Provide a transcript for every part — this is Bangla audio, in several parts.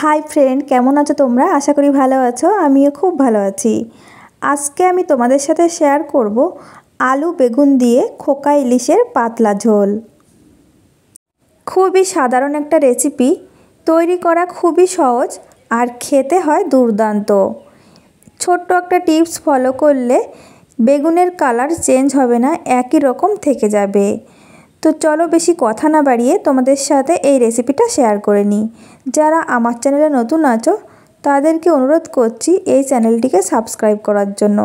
হাই ফ্রেন্ড, কেমন আছো তোমরা? আশা করি ভালো আছো। আমিও খুব ভালো আছি। আজকে আমি তোমাদের সাথে শেয়ার করব আলু বেগুন দিয়ে খোকা ইলিশের পাতলা ঝোল। খুবই সাধারণ একটা রেসিপি, তৈরি করা খুবই সহজ আর খেতে হয় দুর্দান্ত। ছোট্ট একটা টিপস ফলো করলে বেগুনের কালার চেঞ্জ হবে না, একই রকম থেকে যাবে। তো চলো বেশি কথা না বাড়িয়ে তোমাদের সাথে এই রেসিপিটা শেয়ার করে নিই। যারা আমার চ্যানেলে নতুন আছো তাদেরকে অনুরোধ করছি এই চ্যানেলটিকে সাবস্ক্রাইব করার জন্য,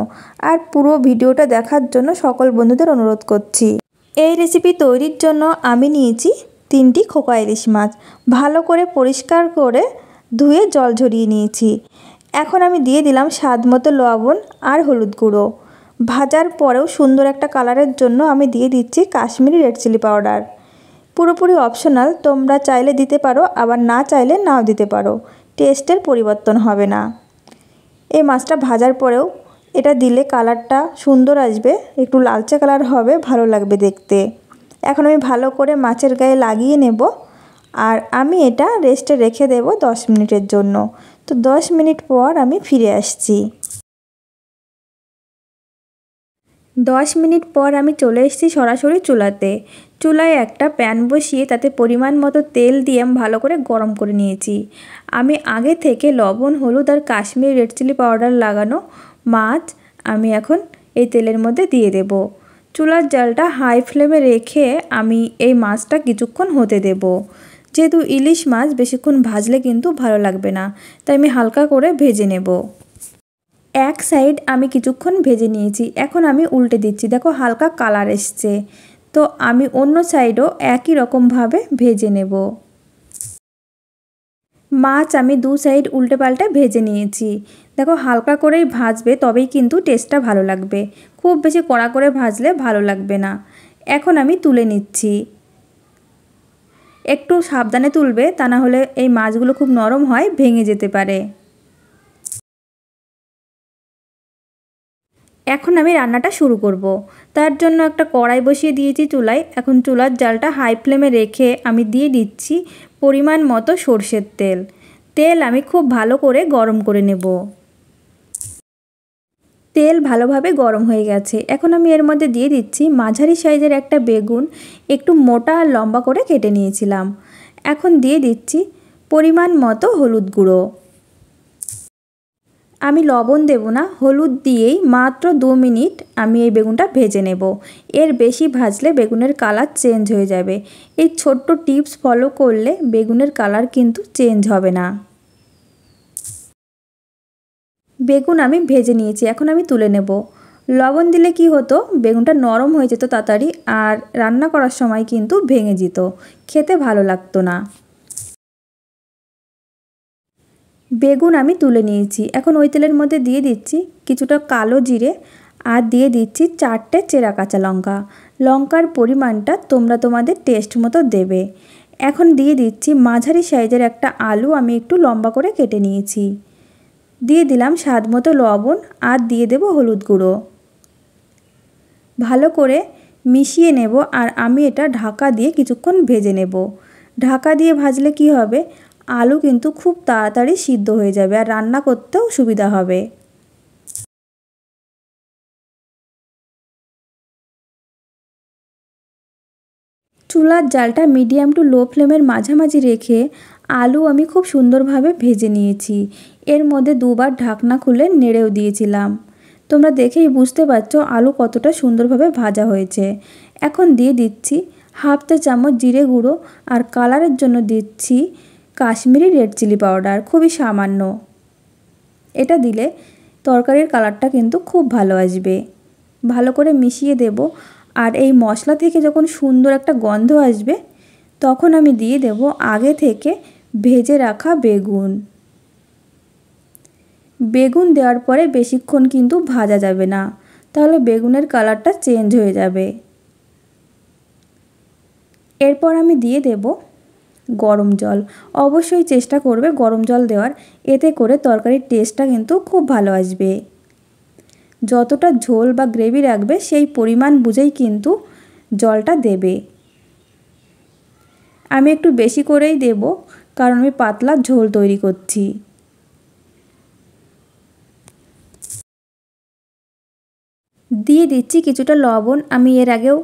আর পুরো ভিডিওটা দেখার জন্য সকল বন্ধুদের অনুরোধ করছি। এই রেসিপি তৈরির জন্য আমি নিয়েছি 3টি খোকা ইলিশ মাছ। ভালো করে পরিষ্কার করে ধুয়ে জল ঝরিয়ে নিয়েছি। এখন আমি দিয়ে দিলাম স্বাদ মতো লবণ আর হলুদ গুঁড়ো। ভাজার পরেও সুন্দর একটা কালারের জন্য আমি দিয়ে দিচ্ছি কাশ্মীরি রেড চিলি পাউডার। পুরোপুরি অপশনাল, তোমরা চাইলে দিতে পারো, আবার না চাইলে নাও দিতে পারো, টেস্টের পরিবর্তন হবে না। এই মাছটা ভাজার পরেও এটা দিলে কালারটা সুন্দর আসবে, একটু লালচে কালার হবে, ভালো লাগবে দেখতে। এখন আমি ভালো করে মাছের গায়ে লাগিয়ে নেব, আর আমি এটা রেস্টে রেখে দেব 10 মিনিটের জন্য। তো 10 মিনিট পর আমি ফিরে আসছি। 10 মিনিট পর আমি চলে এসেছি সরাসরি চুলাতে। চুলায় একটা প্যান বসিয়ে তাতে পরিমাণ মতো তেল দিয়ে আমি ভালো করে গরম করে নিয়েছি। আমি আগে থেকে লবণ, হলুদ আর কাশ্মীরি রেড চিলি পাউডার লাগানো মাছ আমি এখন এই তেলের মধ্যে দিয়ে দেব। চুলার জালটা হাই ফ্লেমে রেখে আমি এই মাছটা কিছুক্ষণ হতে দেব। যেহেতু ইলিশ মাছ বেশিক্ষণ ভাজলে কিন্তু ভালো লাগবে না, তাই আমি হালকা করে ভেজে নেব। এক সাইড আমি কিছুক্ষণ ভেজে নিয়েছি, এখন আমি উল্টে দিচ্ছি। দেখো হালকা কালার এসছে, তো আমি অন্য সাইডও একই রকমভাবে ভেজে নেব। মাছ আমি 2 সাইড উল্টে পাল্টে ভেজে নিয়েছি। দেখো হালকা করেই ভাজবে, তবেই কিন্তু টেস্টটা ভালো লাগবে। খুব বেশি কড়া করে ভাজলে ভালো লাগবে না। এখন আমি তুলে নিচ্ছি। একটু সাবধানে তুলবে, তা না হলে এই মাছগুলো খুব নরম হয়, ভেঙে যেতে পারে। এখন আমি রান্নাটা শুরু করব। তার জন্য একটা কড়াই বসিয়ে দিয়েছি চুলায়। এখন চুলার জালটা হাই ফ্লেমে রেখে আমি দিয়ে দিচ্ছি পরিমাণ মতো সরষের তেল। তেল আমি খুব ভালো করে গরম করে নেব। তেল ভালোভাবে গরম হয়ে গেছে। এখন আমি এর মধ্যে দিয়ে দিচ্ছি মাঝারি সাইজের একটা বেগুন, একটু মোটা আর লম্বা করে কেটে নিয়েছিলাম। এখন দিয়ে দিচ্ছি পরিমাণ মতো হলুদ গুঁড়ো। আমি লবণ দেব না, হলুদ দিয়েই মাত্র 2 মিনিট আমি এই বেগুনটা ভেজে নেব। এর বেশি ভাজলে বেগুনের কালার চেঞ্জ হয়ে যাবে। এই ছোট্ট টিপস ফলো করলে বেগুনের কালার কিন্তু চেঞ্জ হবে না। বেগুন আমি ভেজে নিয়েছি, এখন আমি তুলে নেব। লবণ দিলে কি হতো, বেগুনটা নরম হয়ে যেত তাড়াতাড়ি, আর রান্না করার সময় কিন্তু ভেঙে যেত, খেতে ভালো লাগতো না। বেগুন আমি তুলে নিয়েছি। এখন ওই তেলের মধ্যে দিয়ে দিচ্ছি কিছুটা কালো জিরে, আর দিয়ে দিচ্ছি 4টে চেরা কাঁচা লঙ্কা। লঙ্কার পরিমাণটা তোমরা তোমাদের টেস্ট মতো দেবে। এখন দিয়ে দিচ্ছি মাঝারি সাইজের একটা আলু, আমি একটু লম্বা করে কেটে নিয়েছি। দিয়ে দিলাম স্বাদ মতো লবণ, আর দিয়ে দেব হলুদ গুঁড়ো। ভালো করে মিশিয়ে নেব, আর আমি এটা ঢাকা দিয়ে কিছুক্ষণ ভেজে নেব। ঢাকা দিয়ে ভাজলে কি হবে, আলু কিন্তু খুব তাড়াতাড়ি সিদ্ধ হয়ে যাবে, আর রান্না করতেও সুবিধা হবে। চুলার জালটা মিডিয়াম টু লো ফ্লেমের মাঝামাঝি রেখে আলু আমি খুব সুন্দরভাবে ভেজে নিয়েছি। এর মধ্যে 2বার ঢাকনা খুলে নেড়েও দিয়েছিলাম। তোমরা দেখেই বুঝতে পারছো আলু কতটা সুন্দরভাবে ভাজা হয়েছে। এখন দিয়ে দিচ্ছি হাফ চা চামচ জিরে গুঁড়ো, আর কালারের জন্য দিচ্ছি কাশ্মীরি রেড চিলি পাউডার, খুবই সামান্য। এটা দিলে তরকারির কালারটা কিন্তু খুব ভালো আসবে। ভালো করে মিশিয়ে দেব, আর এই মশলা থেকে যখন সুন্দর একটা গন্ধ আসবে তখন আমি দিয়ে দেব আগে থেকে ভেজে রাখা বেগুন। বেগুন দেওয়ার পরে বেশিক্ষণ কিন্তু ভাজা যাবে না, তাহলে বেগুনের কালারটা চেঞ্জ হয়ে যাবে। এরপর আমি দিয়ে দেব গরম জল। অবশ্যই চেষ্টা করবে গরম জল দেওয়ার, এতে করে তরকারির টেস্টটা কিন্তু খুব ভালো আসবে। যতটা ঝোল বা গ্রেভি রাখবে সেই পরিমাণ বুঝেই কিন্তু জলটা দেবে। আমি একটু বেশি করেই দেব, কারণ আমি পাতলা ঝোল তৈরি করছি। দিয়ে দিচ্ছি কিছুটা লবণ। আমি এর আগেও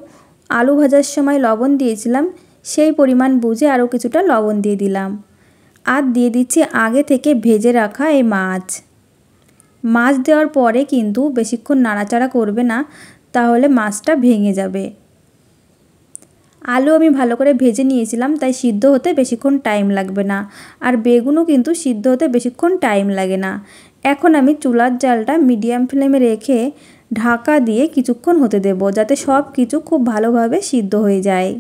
আলু ভাজার সময় লবণ দিয়েছিলাম, সেই পরিমাণ বুঝে আরও কিছুটা লবণ দিয়ে দিলাম। আর দিয়ে দিচ্ছি আগে থেকে ভেজে রাখা এই মাছ। মাছ দেওয়ার পরে কিন্তু বেশিক্ষণ নাড়াচাড়া করবে না, তাহলে মাছটা ভেঙে যাবে। আলু আমি ভালো করে ভেজে নিয়েছিলাম, তাই সিদ্ধ হতে বেশিক্ষণ টাইম লাগবে না। আর বেগুনও কিন্তু সিদ্ধ হতে বেশিক্ষণ টাইম লাগে না। এখন আমি চুলার জালটা মিডিয়াম ফ্লেমে রেখে ঢাকা দিয়ে কিছুক্ষণ হতে দেব, যাতে সব কিছু খুব ভালোভাবে সিদ্ধ হয়ে যায়।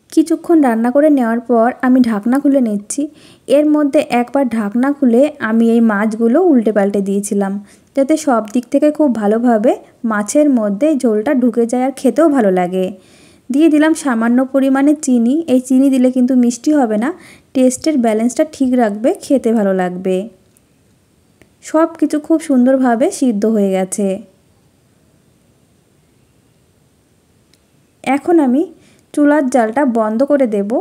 কিছুক্ষণ রান্না করে নেওয়ার পর আমি ঢাকনা খুলে নিচ্ছি। এর মধ্যে একবার ঢাকনা খুলে আমি এই মাছগুলো উল্টে পাল্টে দিয়েছিলাম, যাতে সব দিক থেকে খুব ভালোভাবে মাছের মধ্যে ঝোলটা ঢুকে যায় আর খেতেও ভালো লাগে। দিয়ে দিলাম সামান্য পরিমাণে চিনি। এই চিনি দিলে কিন্তু মিষ্টি হবে না, টেস্টের ব্যালেন্সটা ঠিক রাখবে, খেতে ভালো লাগবে। সব কিছু খুব সুন্দরভাবে সিদ্ধ হয়ে গেছে। এখন আমি চুলার জালটা বন্ধ করে দেব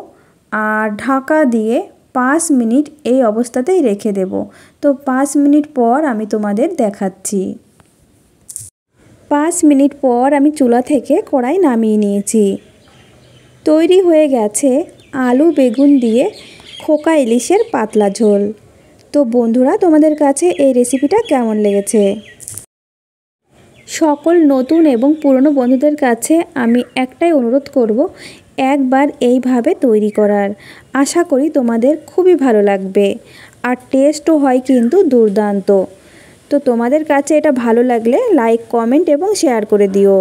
আর ঢাকা দিয়ে 5 মিনিট এই অবস্থাতেই রেখে দেব। তো 5 মিনিট পর আমি তোমাদের দেখাচ্ছি। 5 মিনিট পর আমি চুলা থেকে কড়াই নামিয়ে নিয়েছি। তৈরি হয়ে গেছে আলু বেগুন দিয়ে খোকা ইলিশের পাতলা ঝোল। তো বন্ধুরা, তোমাদের কাছে এই রেসিপিটা কেমন লেগেছে? সকল নতুন এবং পুরনো বন্ধুদের কাছে আমি একটাই অনুরোধ করব, একবার এইভাবে তৈরি করার। আশা করি তোমাদের খুবই ভালো লাগবে, আর টেস্টও হয় কিন্তু দুর্দান্ত। তো তোমাদের কাছে এটা ভালো লাগলে লাইক, কমেন্ট এবং শেয়ার করে দিও।